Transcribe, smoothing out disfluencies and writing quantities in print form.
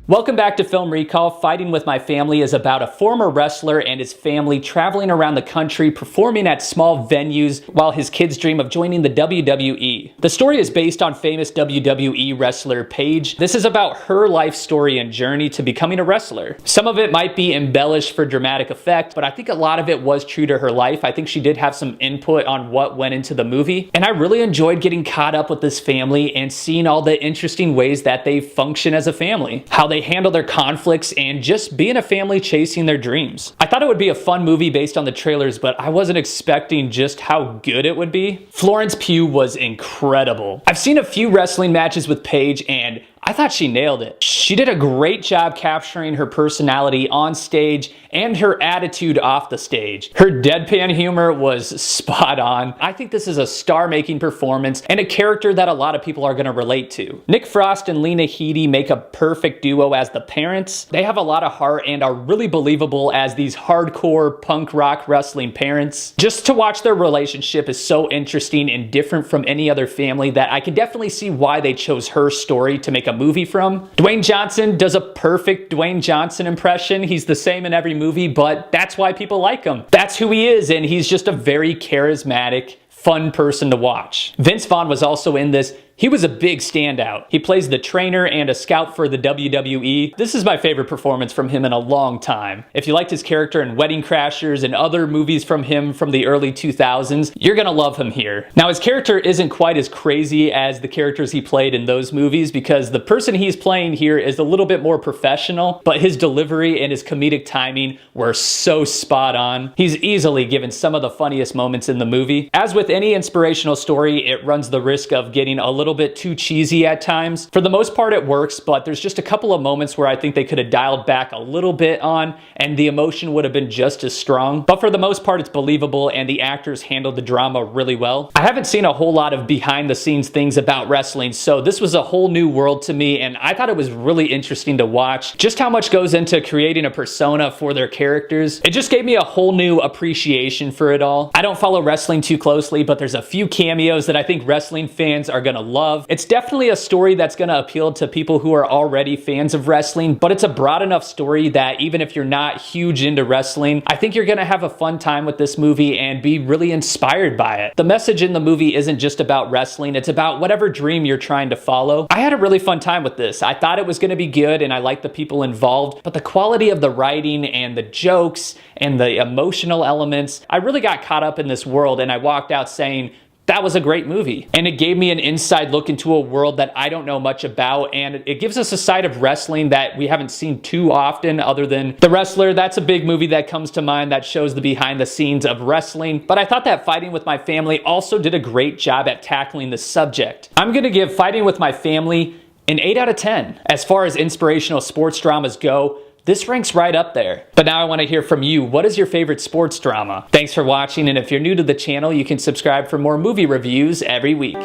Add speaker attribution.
Speaker 1: Welcome back to Film Recall. Fighting with My Family is about a former wrestler and his family traveling around the country performing at small venues while his kids dream of joining the WWE. The story is based on famous WWE wrestler Paige. This is about her life story and journey to becoming a wrestler. Some of it might be embellished for dramatic effect, but I think a lot of it was true to her life. I think she did have some input on what went into the movie, and I really enjoyed getting caught up with this family and seeing all the interesting ways that they function as a family, how they handle their conflicts, and just being a family chasing their dreams. I thought it would be a fun movie based on the trailers, but I wasn't expecting just how good it would be. Florence Pugh was incredible. I've seen a few wrestling matches with Paige, and I thought she nailed it. She did a great job capturing her personality on stage and her attitude off the stage. Her deadpan humor was spot on. I think this is a star-making performance and a character that a lot of people are going to relate to. Nick Frost and Lena Headey make a perfect duo as the parents. They have a lot of heart and are really believable as these hardcore punk rock wrestling parents. Just to watch their relationship is so interesting and different from any other family that I can definitely see why they chose her story to make a movie from. Dwayne Johnson does a perfect Dwayne Johnson impression. He's the same in every movie, but that's why people like him. That's who he is, and he's just a very charismatic, fun person to watch. Vince Vaughn was also in this. He was a big standout. He plays the trainer and a scout for the WWE. This is my favorite performance from him in a long time. If you liked his character in Wedding Crashers and other movies from him from the early 2000s, you're gonna love him here. Now, his character isn't quite as crazy as the characters he played in those movies because the person he's playing here is a little bit more professional, but his delivery and his comedic timing were so spot on. He's easily given some of the funniest moments in the movie. As with any inspirational story, it runs the risk of getting a little bit too cheesy at times. For the most part, it works, but there's just a couple of moments where I think they could have dialed back a little bit on, and the emotion would have been just as strong. But for the most part, it's believable, and the actors handled the drama really well. I haven't seen a whole lot of behind-the-scenes things about wrestling, so this was a whole new world to me, and I thought it was really interesting to watch just how much goes into creating a persona for their characters. It just gave me a whole new appreciation for it all. I don't follow wrestling too closely, but there's a few cameos that I think wrestling fans are gonna love. It's definitely a story that's going to appeal to people who are already fans of wrestling, but it's a broad enough story that even if you're not huge into wrestling, I think you're going to have a fun time with this movie and be really inspired by it. The message in the movie isn't just about wrestling, it's about whatever dream you're trying to follow. I had a really fun time with this. I thought it was going to be good and I liked the people involved, but the quality of the writing and the jokes and the emotional elements, I really got caught up in this world and I walked out saying, that was a great movie. And it gave me an inside look into a world that I don't know much about, and it gives us a side of wrestling that we haven't seen too often other than The Wrestler. That's a big movie that comes to mind that shows the behind the scenes of wrestling. But I thought that Fighting with My Family also did a great job at tackling the subject. I'm gonna give Fighting with My Family an 8 out of 10. As far as inspirational sports dramas go, this ranks right up there. But now I want to hear from you. What is your favorite sports drama? Thanks for watching, and if you're new to the channel, you can subscribe for more movie reviews every week.